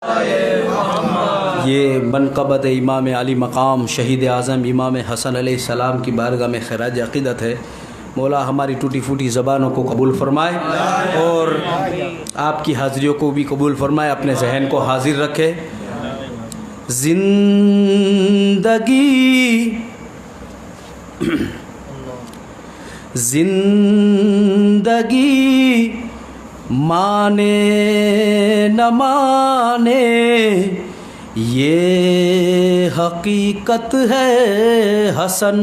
ये मनक़बत इमाम अली मकाम शहीद आज़म इमाम हसन अलैहिस्सलाम की बारगाह में ख़िराज अक़ीदत है। मौला हमारी टूटी फूटी ज़बानों को कबूल फ़रमाए और आपकी हाज़िरियों को भी कबूल फ़रमाए, अपने जहन को हाजिर रखे। ज़िंदगी माने न माने ये हकीकत है हसन।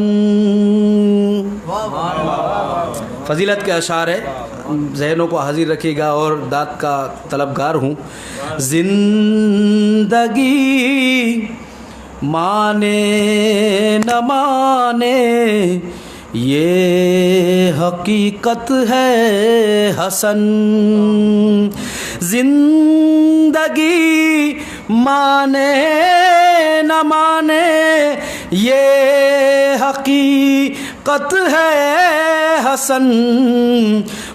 फजीलत के अशार है, जहनों को हाजिर रखिएगा और दात का तलबगार हूँ। ज़िंदगी माने न माने ये हकीकत है हसन। ज़िंदगी माने न माने ये हकीकत है हसन।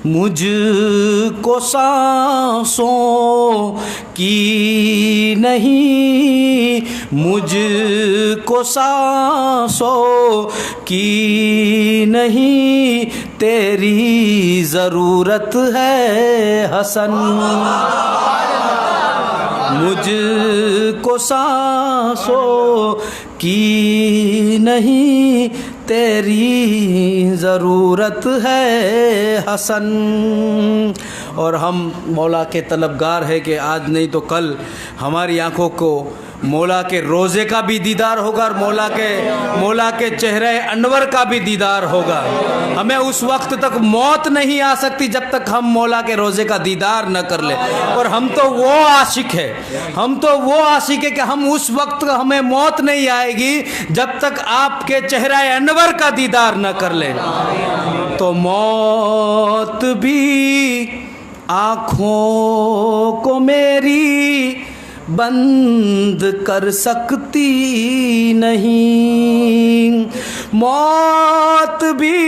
मुझको सांसों की नहीं, मुझको सांसों की नहीं तेरी ज़रूरत है हसन। मुझको सांसों की नहीं तेरी ज़रूरत है हसन। और हम मौला के तलबगार है कि आज नहीं तो कल हमारी आँखों को मौला के रोज़े का भी दीदार होगा और मौला के चेहरे अनवर का भी दीदार होगा। हमें उस वक्त तक मौत नहीं आ सकती जब तक हम मौला के रोज़े का दीदार न कर ले। और हम तो वो आशिक है, हम तो वो आशिक है कि हम उस वक्त हमें मौत नहीं आएगी जब तक आपके चेहरे अनवर का दीदार न कर ले। तो मौत भी आँखों को मेरी बंद कर सकती नहीं। मौत भी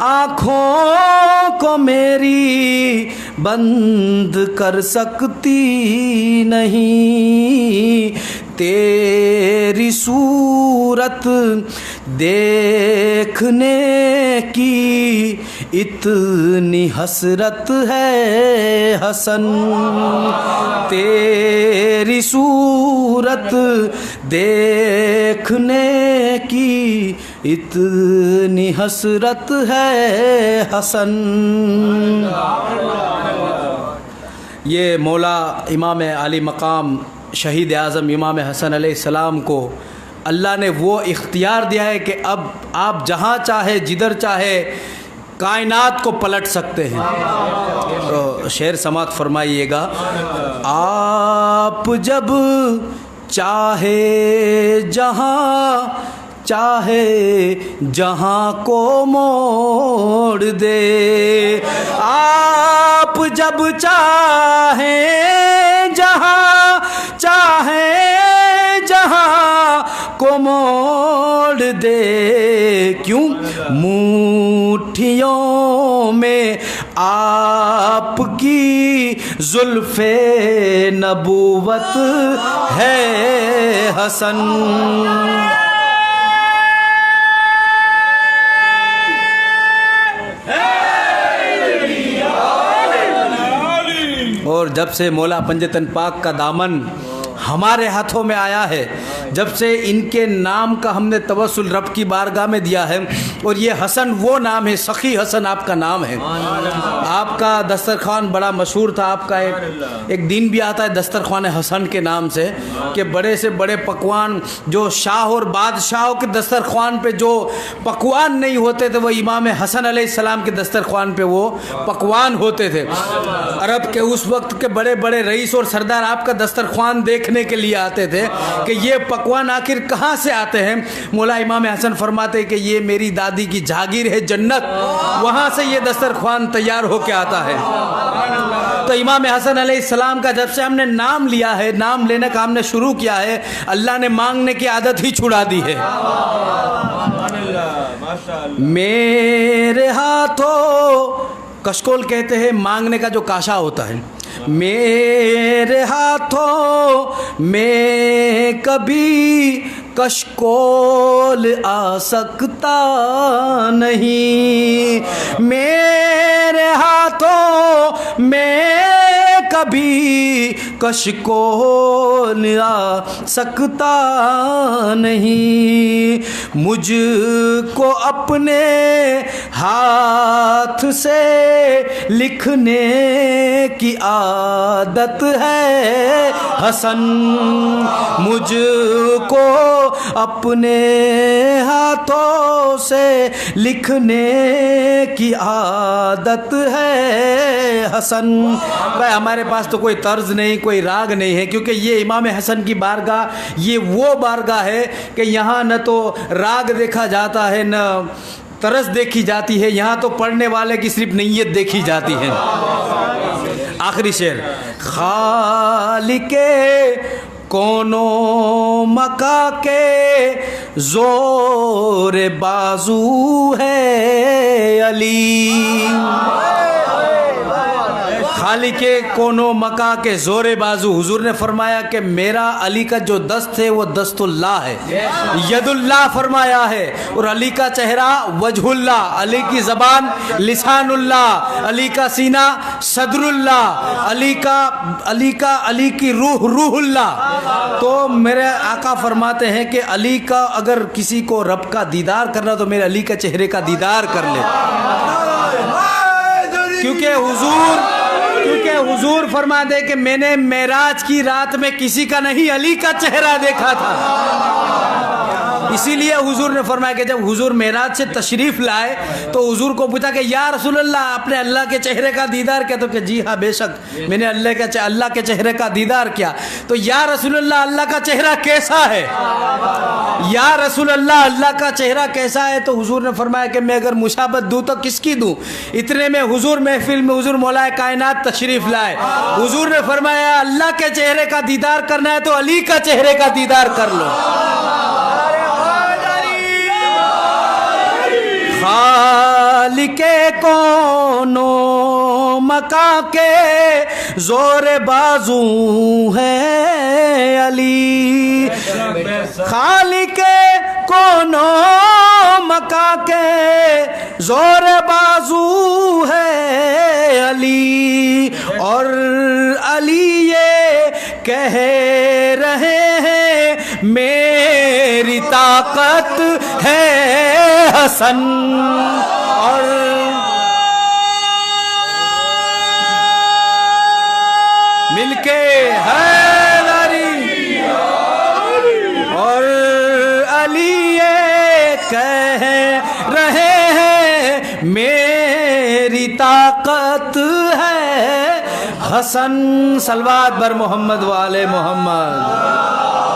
आँखों को मेरी बंद कर सकती नहीं। तेरी सूरत देखने की इतनी हसरत है हसन। तेरी सूरत देखने की इतनी हसरत है हसन। ये मौला इमाम अली मकाम शहीद आज़म इमाम हसन अलैहिस्सलाम को अल्लाह ने वो इख्तियार दिया है कि अब आप जहाँ चाहे जिधर चाहे कायनात को पलट सकते हैं। तो शेर समात फरमाइएगा। आप जब चाहे जहाँ को मोड़ दे। आप जब चाहे जहाँ को मोड़ दे। क्यों? मुट्ठियों में आपकी जुल्फ़े नबूवत है हसन। और जब से मौला पंजतन पाक का दामन हमारे हाथों में आया है, जब से इनके नाम का हमने तवस्सुल रब की बारगाह में दिया है, और ये हसन वो नाम है, सखी हसन आपका नाम है। आपका दस्तरखान बड़ा मशहूर था। आपका एक दिन भी आता है दस्तरखान हसन के नाम से, कि बड़े से बड़े पकवान जो शाह और बादशाहों के दस्तरखान पे जो पकवान नहीं होते थे, वो इमाम हसन अलैहिस्सलाम के दस्तरखान पे वो पकवान होते थे। अरब के उस वक्त के बड़े बड़े रईस और सरदार आपका दस्तरखान देखने के लिए आते थे कि ये पकवान आखिर कहाँ से आते हैं। मौला इमाम हसन फरमाते कि ये मेरी दादी की जागीर है जन्नत, वहाँ से ये दस्तरखान तैयार होके आता है। तो इमाम हसन अलैहिस्सलाम का जब से हमने नाम लिया है, नाम लेने का हमने शुरू किया है, अल्लाह ने मांगने की आदत ही छुड़ा दी है। मेरे हाथों, कशकोल कहते हैं मांगने का जो काशा होता है, मेरे हाथों में कभी कशकोल आ सकता नहीं, मेरे हाथों में कभी कशकोल आ सकता नहीं। मुझको अपने हाथ से लिखने की आदत है हसन, मुझको अपने हाथों से लिखने की आदत है हसन। भाई हमारे पास तो कोई तर्ज नहीं, कोई राग नहीं है, क्योंकि ये इमाम हसन की बारगाह ये वो बारगाह है कि यहाँ न तो राग देखा जाता है न तरस देखी जाती है, यहाँ तो पढ़ने वाले की सिर्फ नीयत देखी जाती है। आखिरी शेर, खालिके कोनो मका के जोर बाजू है अली, खाली के कोनो मका के जोरे बाजू। हुजूर ने फरमाया कि मेरा अली का जो दस्त है वो दस्तुल्लाह है, यदुल्लाह फरमाया है, और अली का चेहरा वजहुल्लाह, अली की ज़बान लिसानुल्लाह, अली का सीना सदरुल्लाह, अली की रूह रूहुल्लाह। तो मेरे आका फरमाते हैं कि अली का अगर किसी को रब का दीदार करना तो मेरे अली का चेहरे का दीदार कर ले, क्योंकि हुजूर फरमा दे कि मैंने मेराज की रात में किसी का नहीं अली का चेहरा देखा था। इसीलिए हुजूर ने फरमाया कि जब हुजूर मेराज से तशरीफ लाए तो हुजूर को पूछा कि या रसूल अल्लाह आपने अल्लाह के चेहरे का दीदार किया? तो कि जी हाँ बेशक मैंने अल्लाह के चेहरे का दीदार किया। तो या रसूल अल्लाह अल्लाह का चेहरा कैसा है? या रसूल अल्लाह अल्लाह का चेहरा कैसा है? तो हुजूर ने फरमाया कि मैं अगर मुशाबत दूँ तो किसकी दूँ? इतने में हुजूर महफिल में हुजूर मौलाए कायनात तशरीफ लाए। हुजूर ने फरमाया अल्लाह के चेहरे का दीदार करना है तो अली का चेहरे का दीदार कर लो। खालिके कोनो मका के जोर बाजू है अली, खालिके कोनो मका के जोर बाजू है अली, और अली ये कह रहे हैं मेरी ताकत है हसन, और मिलके हैदरी, और अली ये कह रहे हैं मेरी ताकत है हसन। सलवात बर मोहम्मद वाले मोहम्मद।